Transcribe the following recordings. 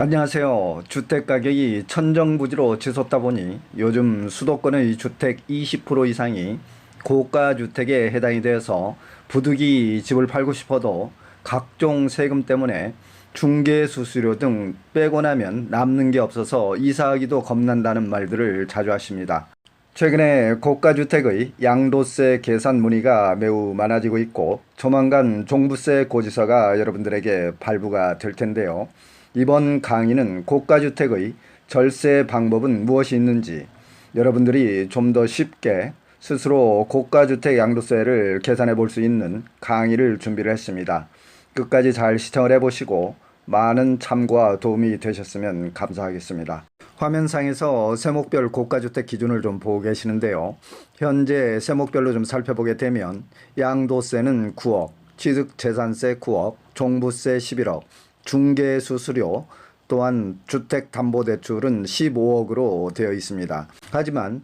안녕하세요. 주택 가격이 천정부지로 치솟다 보니 요즘 수도권의 주택 20% 이상이 고가 주택에 해당이 되어서 부득이 집을 팔고 싶어도 각종 세금 때문에 중개 수수료 등 빼고 나면 남는 게 없어서 이사하기도 겁난다는 말들을 자주 하십니다. 최근에 고가주택의 양도세 계산 문의가 매우 많아지고 있고 조만간 종부세 고지서가 여러분들에게 발부가 될 텐데요. 이번 강의는 고가주택의 절세 방법은 무엇이 있는지 여러분들이 좀 더 쉽게 스스로 고가주택 양도세를 계산해 볼 수 있는 강의를 준비를 했습니다. 끝까지 잘 시청을 해보시고 많은 참고와 도움이 되셨으면 감사하겠습니다. 화면상에서 세목별 고가주택 기준을 좀 보고 계시는데요. 현재 세목별로 좀 살펴보게 되면 양도세는 9억, 취득재산세 9억, 종부세 11억, 중개수수료 또한 주택담보대출은 15억으로 되어 있습니다. 하지만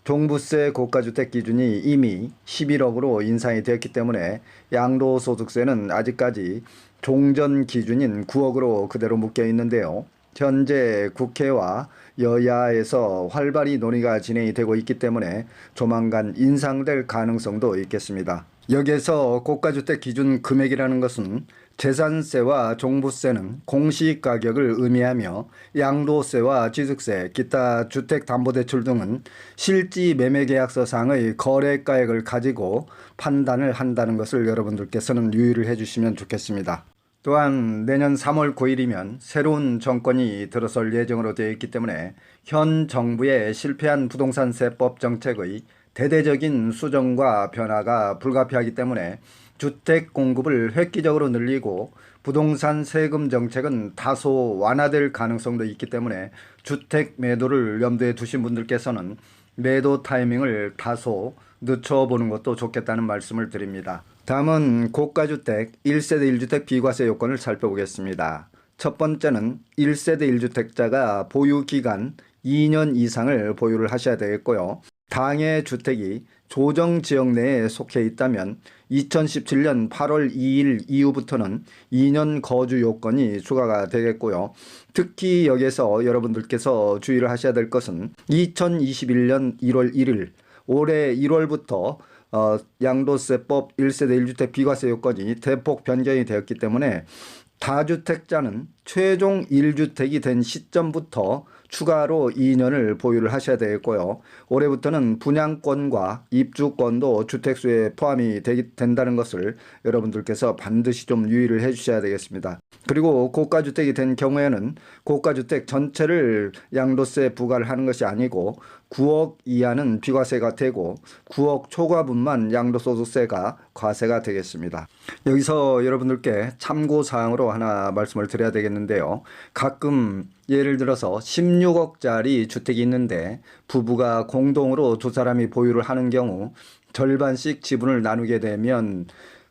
종부세 고가주택 기준이 이미 11억으로 인상이 되었기 때문에 양도소득세는 아직까지 종전 기준인 9억으로 그대로 묶여 있는데요. 현재 국회와 여야에서 활발히 논의가 진행이 되고 있기 때문에 조만간 인상될 가능성도 있겠습니다. 여기에서 고가주택 기준 금액이라는 것은 재산세와 종부세는 공시가격을 의미하며 양도세와 취득세, 기타 주택담보대출 등은 실지 매매계약서상의 거래가액을 가지고 판단을 한다는 것을 여러분들께서는 유의를 해주시면 좋겠습니다. 또한 내년 3월 9일이면 새로운 정권이 들어설 예정으로 되어 있기 때문에 현 정부의 실패한 부동산세법 정책의 대대적인 수정과 변화가 불가피하기 때문에 주택 공급을 획기적으로 늘리고 부동산 세금 정책은 다소 완화될 가능성도 있기 때문에 주택 매도를 염두에 두신 분들께서는 매도 타이밍을 다소 늦춰보는 것도 좋겠다는 말씀을 드립니다. 다음은 고가주택 1세대 1주택 비과세 요건을 살펴보겠습니다. 첫 번째는 1세대 1주택자가 보유기간 2년 이상을 보유를 하셔야 되겠고요. 당해 주택이 조정지역 내에 속해 있다면 2017년 8월 2일 이후부터는 2년 거주 요건이 추가가 되겠고요. 특히 여기서 여러분들께서 주의를 하셔야 될 것은 2021년 1월 1일 올해 1월부터 양도세법 1세대 1주택 비과세 요건이 대폭 변경이 되었기 때문에 다주택자는 최종 1주택이 된 시점부터 추가로 2년을 보유를 하셔야 되겠고요. 올해부터는 분양권과 입주권도 주택수에 포함이 된다는 것을 여러분들께서 반드시 좀 유의를 해 주셔야 되겠습니다. 그리고 고가주택이 된 경우에는 고가주택 전체를 양도세 부과를 하는 것이 아니고 9억 이하는 비과세가 되고 9억 초과분만 양도소득세가 과세가 되겠습니다. 여기서 여러분들께 참고사항으로 하나 말씀을 드려야 되겠는데요. 가끔 예를 들어서 16억짜리 주택이 있는데 부부가 공동으로 두 사람이 보유를 하는 경우 절반씩 지분을 나누게 되면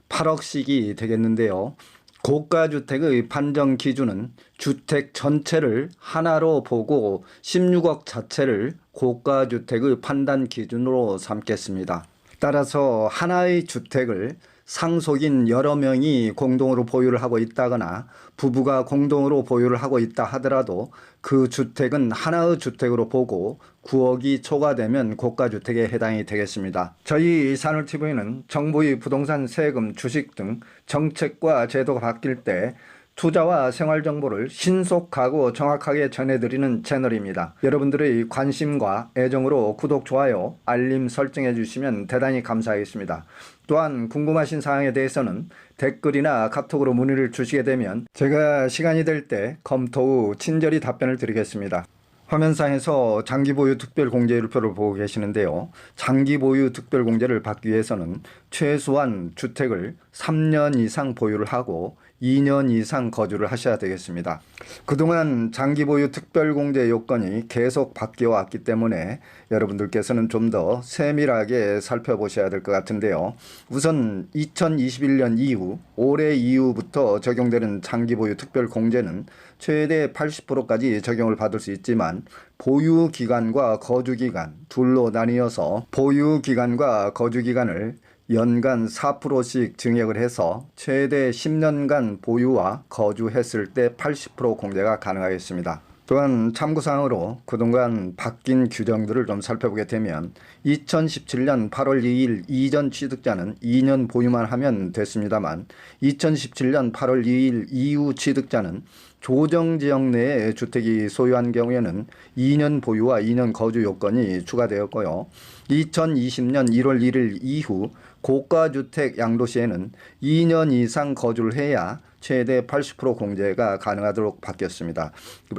8억씩이 되겠는데요. 고가주택의 판정 기준은 주택 전체를 하나로 보고 16억 자체를 고가주택의 판단 기준으로 삼겠습니다. 따라서 하나의 주택을 상속인 여러 명이 공동으로 보유를 하고 있다거나 부부가 공동으로 보유를 하고 있다 하더라도 그 주택은 하나의 주택으로 보고 9억이 초과되면 고가주택에 해당이 되겠습니다. 저희 산울TV는 정부의 부동산 세금, 주식 등 정책과 제도가 바뀔 때 투자와 생활정보를 신속하고 정확하게 전해드리는 채널입니다. 여러분들의 관심과 애정으로 구독, 좋아요, 알림 설정해 주시면 대단히 감사하겠습니다. 또한 궁금하신 사항에 대해서는 댓글이나 카톡으로 문의를 주시게 되면 제가 시간이 될 때 검토 후 친절히 답변을 드리겠습니다. 화면상에서 장기보유 특별공제율표를 보고 계시는데요. 장기보유 특별공제를 받기 위해서는 최소한 주택을 3년 이상 보유를 하고 2년 이상 거주를 하셔야 되겠습니다. 그동안 장기보유 특별공제 요건이 계속 바뀌어 왔기 때문에 여러분들께서는 좀 더 세밀하게 살펴보셔야 될 것 같은데요. 우선 2021년 이후 올해 이후부터 적용되는 장기보유 특별공제는 최대 80%까지 적용을 받을 수 있지만 보유기간과 거주기간 둘로 나뉘어서 보유기간과 거주기간을 연간 4%씩 증액을 해서 최대 10년간 보유와 거주했을 때 80% 공제가 가능하겠습니다. 또한 참고사항으로 그동안 바뀐 규정들을 좀 살펴보게 되면 2017년 8월 2일 이전 취득자는 2년 보유만 하면 됐습니다만 2017년 8월 2일 이후 취득자는 조정지역 내에 주택이 소유한 경우에는 2년 보유와 2년 거주 요건이 추가되었고요. 2020년 1월 1일 이후 고가주택 양도시에는 2년 이상 거주를 해야 최대 80% 공제가 가능하도록 바뀌었습니다.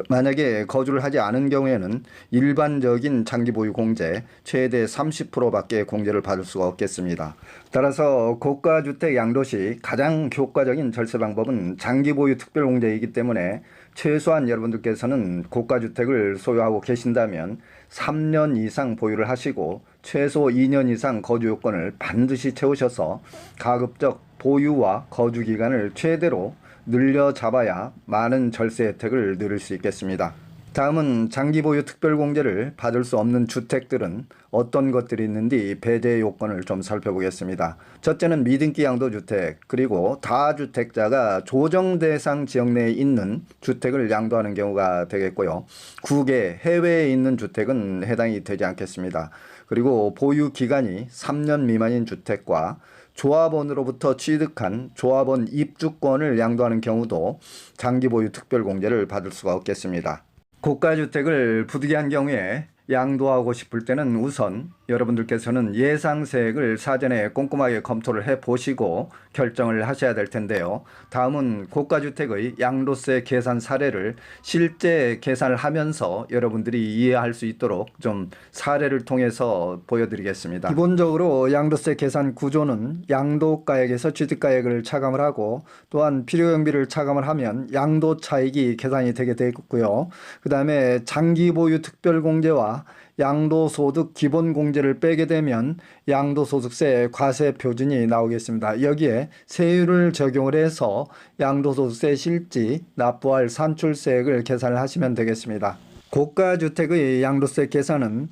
만약에 거주를 하지 않은 경우에는 일반적인 장기 보유 공제 최대 30%밖에 공제를 받을 수가 없겠습니다. 따라서 고가주택 양도시 가장 효과적인 절세 방법은 장기 보유 특별 공제이기 때문에 최소한 여러분들께서는 고가주택을 소유하고 계신다면 3년 이상 보유를 하시고 최소 2년 이상 거주 요건을 반드시 채우셔서 가급적 보유와 거주 기간을 최대로 늘려 잡아야 많은 절세 혜택을 누릴 수 있겠습니다. 다음은 장기 보유 특별 공제를 받을 수 없는 주택들은 어떤 것들이 있는지 배제 요건을 좀 살펴보겠습니다. 첫째는 미등기 양도주택, 그리고 다주택자가 조정 대상 지역 내에 있는 주택을 양도하는 경우가 되겠고요. 국외, 해외에 있는 주택은 해당이 되지 않겠습니다. 그리고 보유 기간이 3년 미만인 주택과 조합원으로부터 취득한 조합원 입주권을 양도하는 경우도 장기 보유 특별 공제를 받을 수가 없겠습니다. 고가주택을 부득이한 경우에 양도하고 싶을 때는 우선 여러분들께서는 예상세액을 사전에 꼼꼼하게 검토를 해보시고 결정을 하셔야 될 텐데요. 다음은 고가주택의 양도세 계산 사례를 실제 계산을 하면서 여러분들이 이해할 수 있도록 좀 사례를 통해서 보여드리겠습니다. 기본적으로 양도세 계산 구조는 양도가액에서 취득가액을 차감을 하고 또한 필요경비를 차감을 하면 양도차익이 계산이 되게 되어 있고요. 그 다음에 장기보유 특별공제와 양도소득 기본공제를 빼게 되면 양도소득세 과세 표준이 나오겠습니다. 여기에 세율을 적용을 해서 양도소득세 실지 납부할 산출세액을 계산을 하시면 되겠습니다. 고가주택의 양도세 계산은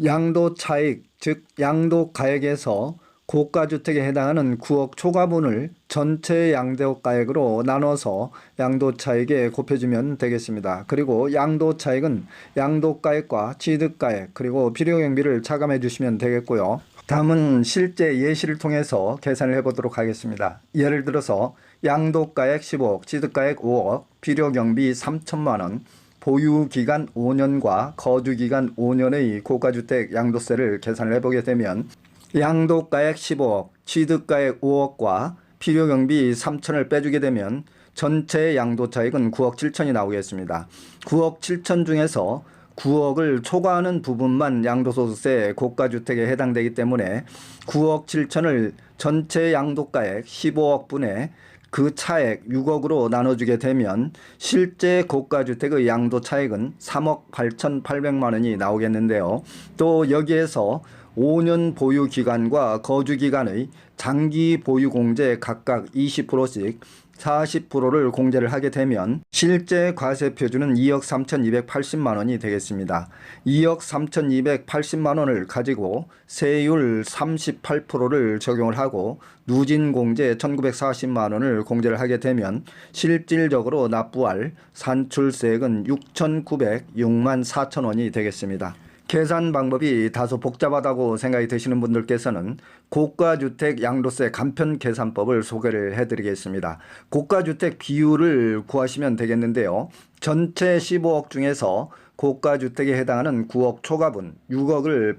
양도차익, 즉 양도가액에서 고가주택에 해당하는 9억 초과분을 전체 양도가액으로 나눠서 양도차익에 곱해주면 되겠습니다. 그리고 양도차익은 양도가액과 취득가액 그리고 필요경비를 차감해 주시면 되겠고요. 다음은 실제 예시를 통해서 계산을 해보도록 하겠습니다. 예를 들어서 양도가액 15억, 취득가액 5억, 필요경비 3천만 원, 보유기간 5년과 거주기간 5년의 고가주택 양도세를 계산을 해보게 되면 양도가액 15억, 취득가액 5억과 필요경비 3천을 빼주게 되면 전체 양도차익은 9억 7천이 나오겠습니다. 9억 7천 중에서 9억을 초과하는 부분만 양도소득세 고가주택에 해당되기 때문에 9억 7천을 전체 양도가액 15억 분의 그 차액 6억으로 나눠주게 되면 실제 고가주택의 양도차익은 3억 8,800만 원이 나오겠는데요. 또 여기에서 5년 보유 기간과 거주 기간의 장기 보유 공제 각각 20%씩 40%를 공제를 하게 되면 실제 과세 표준은 2억 3,280만 원이 되겠습니다. 2억 3,280만 원을 가지고 세율 38%를 적용을 하고 누진 공제 1,940만 원을 공제를 하게 되면 실질적으로 납부할 산출세액은 6,906만 4천 원이 되겠습니다. 계산 방법이 다소 복잡하다고 생각이 드시는 분들께서는 고가주택 양도세 간편 계산법을 소개를 해드리겠습니다. 고가주택 비율을 구하시면 되겠는데요. 전체 15억 중에서 고가주택에 해당하는 9억 초과분 6억을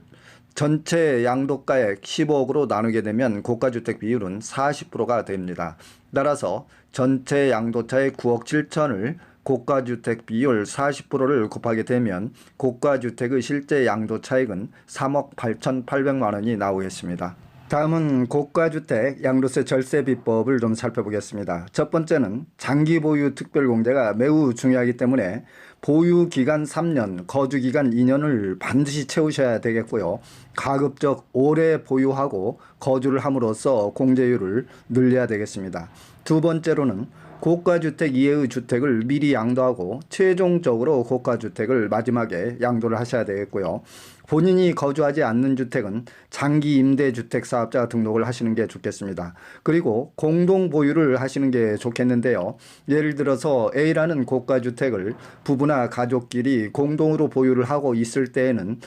전체 양도가액 15억으로 나누게 되면 고가주택 비율은 40%가 됩니다. 따라서 전체 양도차액 9억 7천을 고가주택 비율 40%를 곱하게 되면 고가주택의 실제 양도차익은 3억 8,800만 원이 나오겠습니다. 다음은 고가주택 양도세 절세 비법을 좀 살펴보겠습니다. 첫 번째는 장기 보유 특별공제가 매우 중요하기 때문에 보유 기간 3년, 거주 기간 2년을 반드시 채우셔야 되겠고요. 가급적 오래 보유하고 거주를 함으로써 공제율을 늘려야 되겠습니다. 두 번째로는 고가주택 이외의 주택을 미리 양도하고 최종적으로 고가주택을 마지막에 양도를 하셔야 되겠고요. 본인이 거주하지 않는 주택은 장기 임대주택 사업자 등록을 하시는 게 좋겠습니다. 그리고 공동 보유를 하시는 게 좋겠는데요. 예를 들어서 A라는 고가주택을 부부나 가족끼리 공동으로 보유를 하고 있을 때에는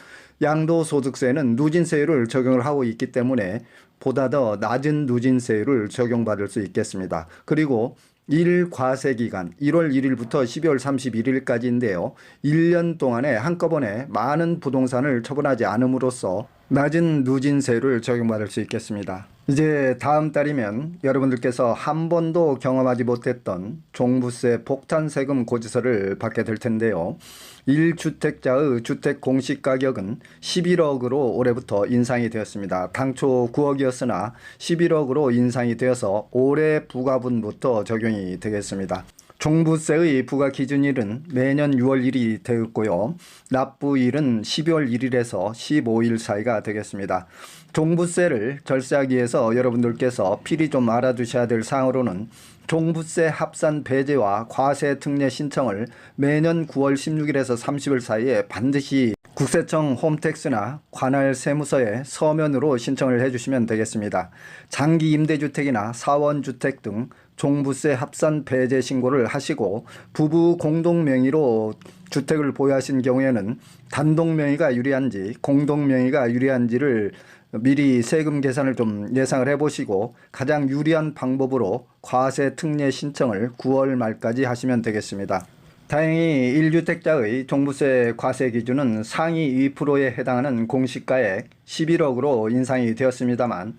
양도소득세는 누진세율을 적용을 하고 있기 때문에 보다 더 낮은 누진세율을 적용받을 수 있겠습니다. 그리고 일과세기간 1월 1일부터 12월 31일까지인데요. 1년 동안에 한꺼번에 많은 부동산을 처분하지 않음으로써 낮은 누진세율을 적용받을 수 있겠습니다. 이제 다음 달이면 여러분들께서 한 번도 경험하지 못했던 종부세 폭탄세금 고지서를 받게 될 텐데요. 1주택자의 주택 공시가격은 11억으로 올해부터 인상이 되었습니다. 당초 9억이었으나 11억으로 인상이 되어서 올해 부과분부터 적용이 되겠습니다. 종부세의 부과 기준일은 매년 6월 1일이 되었고요. 납부일은 12월 1일에서 15일 사이가 되겠습니다. 종부세를 절세하기 위해서 여러분들께서 필히 좀 알아두셔야 될 사항으로는 종부세 합산 배제와 과세 특례 신청을 매년 9월 16일에서 30일 사이에 반드시 국세청 홈택스나 관할 세무서에 서면으로 신청을 해주시면 되겠습니다. 장기 임대주택이나 사원주택 등 종부세 합산 배제 신고를 하시고 부부 공동 명의로 주택을 보유하신 경우에는 단독 명의가 유리한지 공동 명의가 유리한지를 미리 세금 계산을 좀 예상을 해보시고 가장 유리한 방법으로 과세 특례 신청을 9월 말까지 하시면 되겠습니다. 다행히 1주택자의 종부세 과세 기준은 상위 2%에 해당하는 공시가액 11억으로 인상이 되었습니다만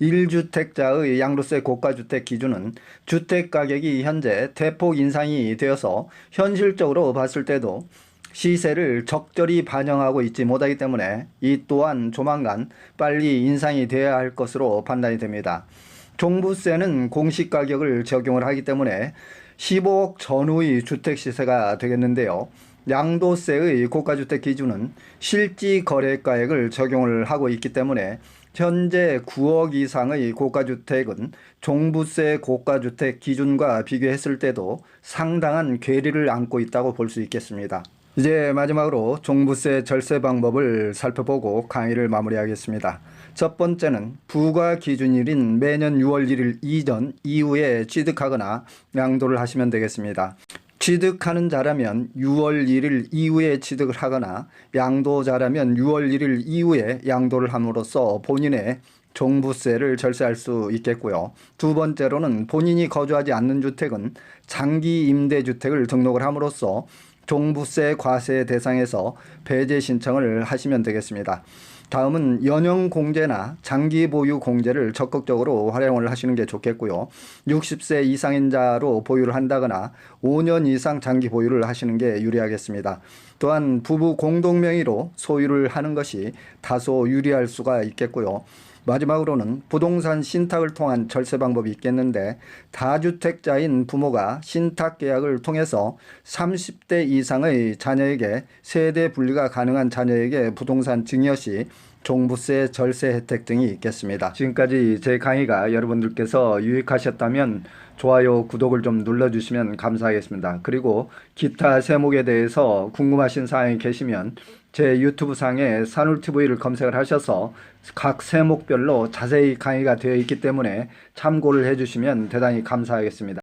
1주택자의 양도세 고가주택 기준은 주택가격이 현재 대폭 인상이 되어서 현실적으로 봤을 때도 시세를 적절히 반영하고 있지 못하기 때문에 이 또한 조만간 빨리 인상이 되어야 할 것으로 판단이 됩니다. 종부세는 공시가격을 적용을 하기 때문에 15억 전후의 주택 시세가 되겠는데요. 양도세의 고가주택 기준은 실지 거래가액을 적용을 하고 있기 때문에 현재 9억 이상의 고가주택은 종부세 고가주택 기준과 비교했을 때도 상당한 괴리를 안고 있다고 볼 수 있겠습니다. 이제 마지막으로 종부세 절세 방법을 살펴보고 강의를 마무리하겠습니다. 첫 번째는 부과 기준일인 매년 6월 1일 이전 이후에 취득하거나 양도를 하시면 되겠습니다. 취득하는 자라면 6월 1일 이후에 취득을 하거나 양도자라면 6월 1일 이후에 양도를 함으로써 본인의 종부세를 절세할 수 있겠고요. 두 번째로는 본인이 거주하지 않는 주택은 장기 임대주택을 등록을 함으로써 종부세 과세 대상에서 배제 신청을 하시면 되겠습니다. 다음은 연형 공제나 장기 보유 공제를 적극적으로 활용을 하시는 게 좋겠고요. 60세 이상인 자로 보유를 한다거나 5년 이상 장기 보유를 하시는 게 유리하겠습니다. 또한 부부 공동 명의로 소유를 하는 것이 다소 유리할 수가 있겠고요. 마지막으로는 부동산 신탁을 통한 절세 방법이 있겠는데 다주택자인 부모가 신탁 계약을 통해서 30대 이상의 자녀에게 세대 분리가 가능한 자녀에게 부동산 증여 시 종부세 절세 혜택 등이 있겠습니다. 지금까지 제 강의가 여러분들께서 유익하셨다면 좋아요, 구독을 좀 눌러주시면 감사하겠습니다. 그리고 기타 세목에 대해서 궁금하신 사항이 계시면 제 유튜브 상에 산울TV를 검색을 하셔서 각 세목별로 자세히 강의가 되어 있기 때문에 참고를 해주시면 대단히 감사하겠습니다.